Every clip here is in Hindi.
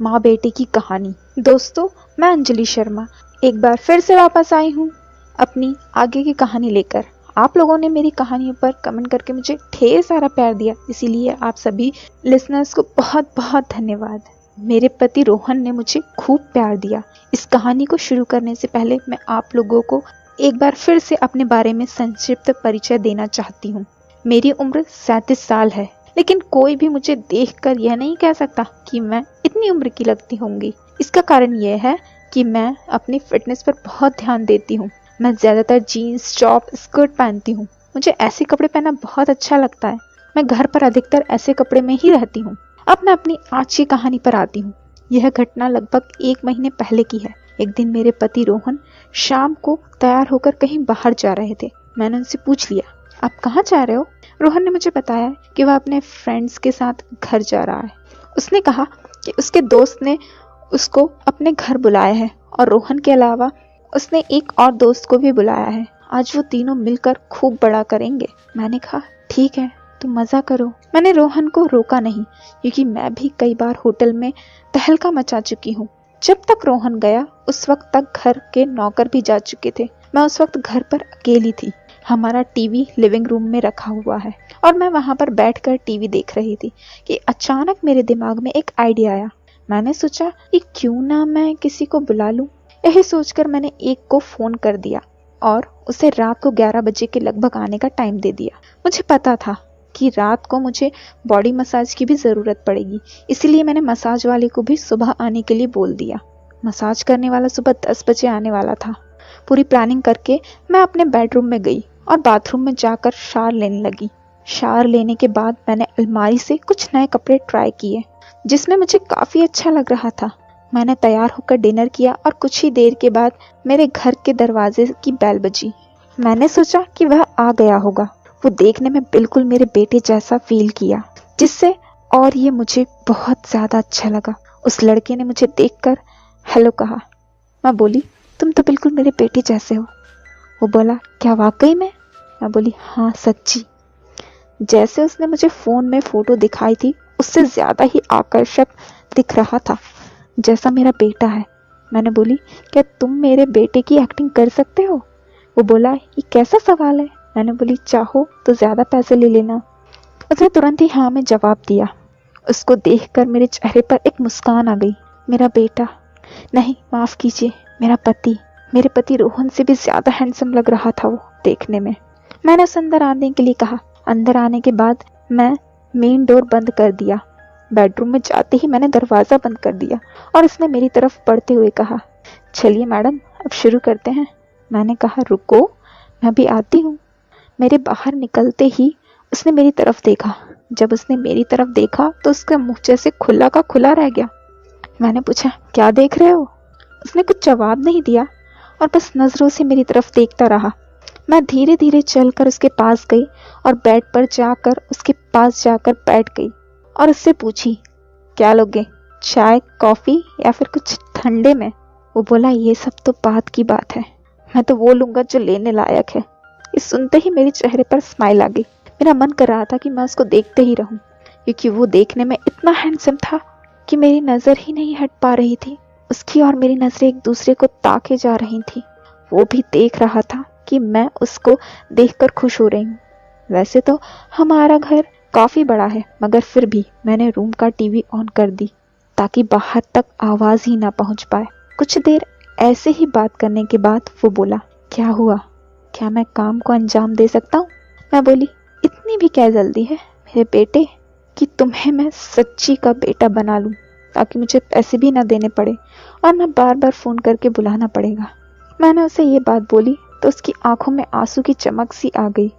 माँ बेटे की कहानी। दोस्तों, मैं अंजलि शर्मा एक बार फिर से वापस आई हूँ अपनी आगे की कहानी लेकर। आप लोगों ने मेरी कहानियों पर कमेंट करके मुझे ढेर सारा प्यार दिया, इसीलिए आप सभी लिसनर्स को बहुत बहुत धन्यवाद। मेरे पति रोहन ने मुझे खूब प्यार दिया। इस कहानी को शुरू करने से पहले मैं आप लोगों को एक बार फिर से अपने बारे में संक्षिप्त परिचय देना चाहती हूँ। मेरी उम्र 37 साल है, लेकिन कोई भी मुझे देखकर यह नहीं कह सकता कि मैं इतनी उम्र की लगती होंगी। इसका कारण यह है कि मैं अपनी फिटनेस पर बहुत ध्यान देती हूँ। मैं ज़्यादातर जीन्स, टॉप, स्कर्ट पहनती हूँ। मुझे ऐसे कपड़े पहनना बहुत अच्छा लगता है। मैं घर पर अधिकतर ऐसे कपड़े में ही रहती हूँ। अब मैं अपनी आज की कहानी पर आती हूँ। यह घटना लगभग 1 महीने पहले की है। एक दिन मेरे पति रोहन शाम को तैयार होकर कहीं बाहर जा रहे थे। मैंने उनसे पूछ लिया, आप कहाँ जा रहे हो? रोहन ने मुझे बताया कि वह अपने फ्रेंड्स के साथ घर जा रहा है। उसने कहा कि उसके दोस्त ने उसको अपने घर बुलाया है और रोहन के अलावा उसने एक और दोस्त को भी बुलाया है। आज वो तीनों मिलकर खूब बड़ा करेंगे। मैंने कहा, ठीक है, तुम मज़ा करो। मैंने रोहन को रोका नहीं, क्योंकि मैं भी कई बार होटल में तहलका मचा चुकी हूँ। जब तक रोहन गया उस वक्त तक घर के नौकर भी जा चुके थे। मैं उस वक्त घर पर अकेली थी। हमारा टीवी लिविंग रूम में रखा हुआ है और मैं वहां पर बैठकर टीवी देख रही थी कि अचानक मेरे दिमाग में एक आइडिया आया। मैंने सोचा कि क्यों ना मैं किसी को बुला लूं। यही सोचकर मैंने एक को फोन कर दिया और उसे रात को 11 बजे के लगभग आने का टाइम दे दिया। मुझे पता था कि रात को मुझे बॉडी मसाज की भी ज़रूरत पड़ेगी, इसलिए मैंने मसाज वाले को भी सुबह आने के लिए बोल दिया। मसाज करने वाला सुबह 10 बजे आने वाला था। पूरी प्लानिंग करके मैं अपने बेडरूम में गई और बाथरूम में जाकर शावर लेने लगी। शावर लेने के बाद मैंने अलमारी से कुछ नए कपड़े ट्राई किए, जिसमें मुझे काफ़ी अच्छा लग रहा था। मैंने तैयार होकर डिनर किया और कुछ ही देर के बाद मेरे घर के दरवाजे की बेल बजी। मैंने सोचा कि वह आ गया होगा। वो देखने में बिल्कुल मेरे बेटे जैसा फील किया, जिससे और ये मुझे बहुत ज़्यादा अच्छा लगा। उस लड़के ने मुझे देखकर हेलो कहा। मैं बोली, तुम तो बिल्कुल मेरे बेटे जैसे हो। वो बोला, क्या वाकई में? मैं बोली, हाँ सच्ची। जैसे उसने मुझे फ़ोन में फ़ोटो दिखाई थी उससे ज़्यादा ही आकर्षक दिख रहा था, जैसा मेरा बेटा है। मैंने बोली, क्या तुम मेरे बेटे की एक्टिंग कर सकते हो? वो बोला, ये कैसा सवाल है? मैंने बोली, चाहो तो ज़्यादा पैसे ले लेना। उसने तुरंत ही हाँ में जवाब दिया। उसको देखकर मेरे चेहरे पर एक मुस्कान आ गई। मेरा बेटा, नहीं माफ़ कीजिए, मेरे पति रोहन से भी ज़्यादा हैंडसम लग रहा था वो देखने में। मैंने उसे अंदर आने के लिए कहा। अंदर आने के बाद मैं मेन डोर बंद कर दिया। बेडरूम में जाते ही मैंने दरवाज़ा बंद कर दिया और उसने मेरी तरफ बढ़ते हुए कहा, चलिए मैडम, अब शुरू करते हैं। मैंने कहा, रुको, मैं भी आती हूँ। मेरे बाहर निकलते ही उसने मेरी तरफ देखा। जब उसने मेरी तरफ देखा तो उसका मुँह जैसे खुला का खुला रह गया। मैंने पूछा, क्या देख रहे हो? उसने कुछ जवाब नहीं दिया और बस नज़रों से मेरी तरफ देखता रहा। मैं धीरे धीरे चलकर उसके पास गई और बेड पर जाकर उसके पास जाकर बैठ गई और उससे पूछी, क्या लोगे, चाय, कॉफ़ी या फिर कुछ ठंडे में? वो बोला, ये सब तो बात की बात है, मैं तो वो लूँगा जो लेने लायक है। ये सुनते ही मेरे चेहरे पर स्माइल आ गई। मेरा मन कर रहा था कि मैं उसको देखते ही रहूं, क्योंकि वो देखने में इतना हैंडसम था कि मेरी नज़र ही नहीं हट पा रही थी। उसकी और मेरी नज़रें एक दूसरे को ताके जा रही थी। वो भी देख रहा था कि मैं उसको देखकर खुश हो रही हूँ। वैसे तो हमारा घर काफ़ी बड़ा है, मगर फिर भी मैंने रूम का टीवी ऑन कर दी ताकि बाहर तक आवाज़ ही ना पहुँच पाए। कुछ देर ऐसे ही बात करने के बाद वो बोला, क्या हुआ, क्या मैं काम को अंजाम दे सकता हूँ? मैं बोली, इतनी भी क्या जल्दी है मेरे बेटे कि तुम्हें मैं सच्ची का बेटा बना लूँ, ताकि मुझे पैसे भी ना देने पड़े और ना बार बार फ़ोन करके बुलाना पड़ेगा। मैंने उसे ये बात बोली तो उसकी आंखों में आंसू की चमक सी आ गई।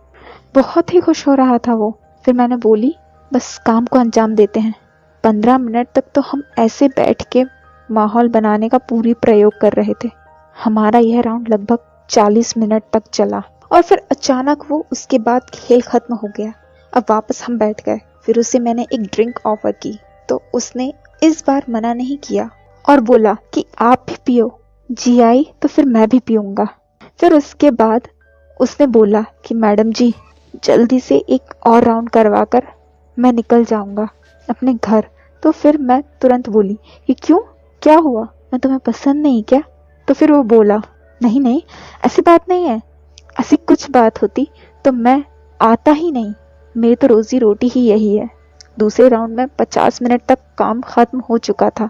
बहुत ही खुश हो रहा था वो। फिर मैंने बोली, बस काम को अंजाम देते हैं। 15 मिनट तक तो हम ऐसे बैठ के माहौल बनाने का पूरी प्रयोग कर रहे थे। हमारा यह राउंड लगभग 40 मिनट तक चला और फिर अचानक वो उसके बाद खेल खत्म हो गया। अब वापस हम बैठ गए। फिर उसे मैंने एक ड्रिंक ऑफर की तो उसने इस बार मना नहीं किया और बोला कि आप भी पियो। जी आई तो फिर मैं भी पीऊँगा। फिर उसके बाद उसने बोला कि मैडम जी, जल्दी से एक और राउंड करवा कर मैं निकल जाऊँगा अपने घर, तो फिर मैं तुरंत बोली कि क्यों, क्या हुआ, मैं तुम्हें पसंद नहीं क्या? तो फिर वो बोला, नहीं नहीं, ऐसी बात नहीं है, ऐसी कुछ बात होती तो मैं आता ही नहीं, मेरी तो रोजी रोटी ही यही है। दूसरे राउंड में 50 मिनट तक काम खत्म हो चुका था।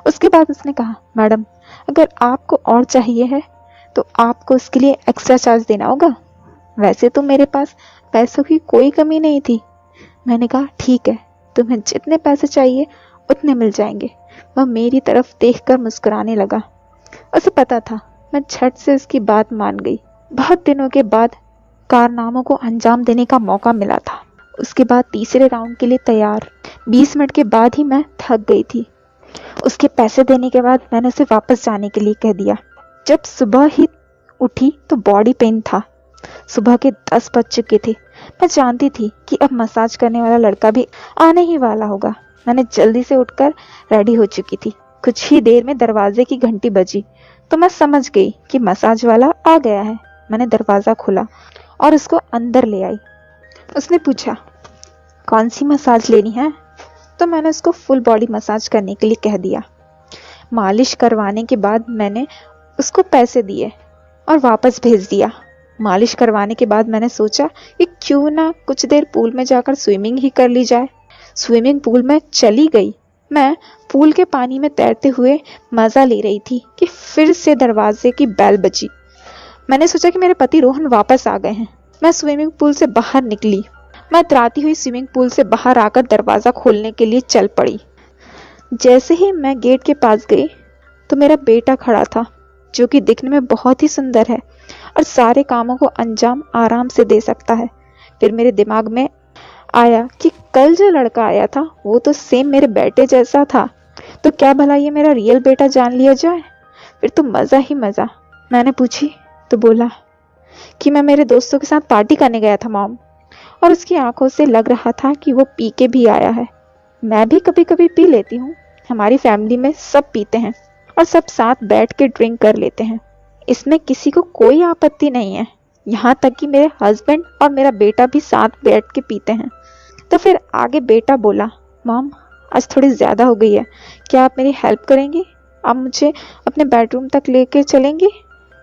उसके बाद उसने कहा, मैडम अगर आपको और चाहिए है तो आपको उसके लिए एक्स्ट्रा चार्ज देना होगा। वैसे तो मेरे पास पैसों की कोई कमी नहीं थी। मैंने कहा, ठीक है, तुम्हें जितने पैसे चाहिए उतने मिल जाएंगे। वह मेरी तरफ देखकर मुस्कुराने लगा। उसे पता था मैं झट से उसकी बात मान गई। बहुत दिनों के बाद कारनामों को अंजाम देने का मौका मिला था। उसके बाद तीसरे राउंड के लिए तैयार। 20 मिनट के बाद ही मैं थक गई थी। उसके पैसे देने के बाद मैंने उसे वापस जाने के लिए कह दिया। जब सुबह ही उठी तो बॉडी पेन था। सुबह के 10 बज चुके थे। मैं जानती थी कि अब मसाज करने वाला लड़का भी आने ही वाला होगा। मैंने जल्दी से उठकर रेडी हो चुकी थी। कुछ ही देर में दरवाजे की घंटी बजी तो मैं समझ गई कि मसाज वाला आ गया है। मैंने दरवाजा खोला और उसको अंदर ले आई। उसने पूछा, कौन सी मसाज लेनी है? तो मैंने उसको फुल बॉडी मसाज करने के लिए कह दिया। मालिश करवाने के बाद मैंने उसको पैसे दिए और वापस भेज दिया। मालिश करवाने के बाद मैंने सोचा कि क्यों ना कुछ देर पूल में जाकर स्विमिंग ही कर ली जाए। स्विमिंग पूल में चली गई। मैं पूल के पानी में तैरते हुए मजा ले रही थी कि फिर से दरवाजे की बेल बजी। मैंने सोचा कि मेरे पति रोहन वापस आ गए हैं। मैं स्विमिंग पूल से बाहर निकली। मैं इतराती हुई स्विमिंग पूल से बाहर आकर दरवाजा खोलने के लिए चल पड़ी। जैसे ही मैं गेट के पास गई तो मेरा बेटा खड़ा था, जो कि दिखने में बहुत ही सुंदर है और सारे कामों को अंजाम आराम से दे सकता है। फिर मेरे दिमाग में आया कि कल जो लड़का आया था वो तो सेम मेरे बेटे जैसा था, तो क्या भला ये मेरा रियल बेटा जान लिया जाए? फिर तो मजा ही मजा। मैंने पूछी तो बोला कि मैं मेरे दोस्तों के साथ पार्टी करने गया था मॉम, और उसकी आंखों से लग रहा था कि वो पी के भी आया है। मैं भी कभी कभी पी लेती हूँ। हमारी फैमिली में सब पीते हैं और सब साथ बैठ के ड्रिंक कर लेते हैं। इसमें किसी को कोई आपत्ति नहीं है। यहाँ तक कि मेरे हस्बैंड और मेरा बेटा भी साथ बैठ के पीते हैं। तो फिर आगे बेटा बोला, मॉम आज थोड़ी ज़्यादा हो गई है, क्या आप मेरी हेल्प करेंगी? आप मुझे अपने बेडरूम तक लेके चलेंगी?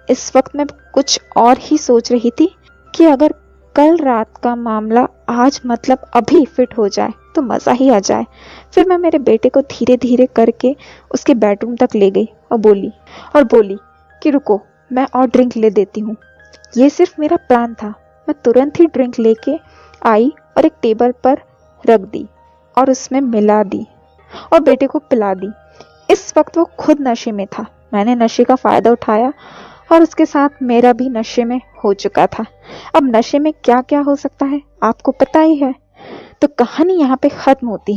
इस वक्त मैं कुछ और ही सोच रही थी कि अगर कल रात का मामला आज मतलब अभी फिट हो जाए तो मज़ा ही आ जाए। फिर मैं मेरे बेटे को धीरे धीरे करके उसके बेडरूम तक ले गई और बोली कि रुको, मैं और ड्रिंक ले देती हूँ। ये सिर्फ मेरा प्लान था। मैं तुरंत ही ड्रिंक लेके आई और एक टेबल पर रख दी और उसमें मिला दी और बेटे को पिला दी। इस वक्त वो खुद नशे में था। मैंने नशे का फ़ायदा उठाया और उसके साथ मेरा भी नशे में हो चुका था। अब नशे में क्या क्या हो सकता है आपको पता ही है। तो कहानी यहाँ पे ख़त्म होती है।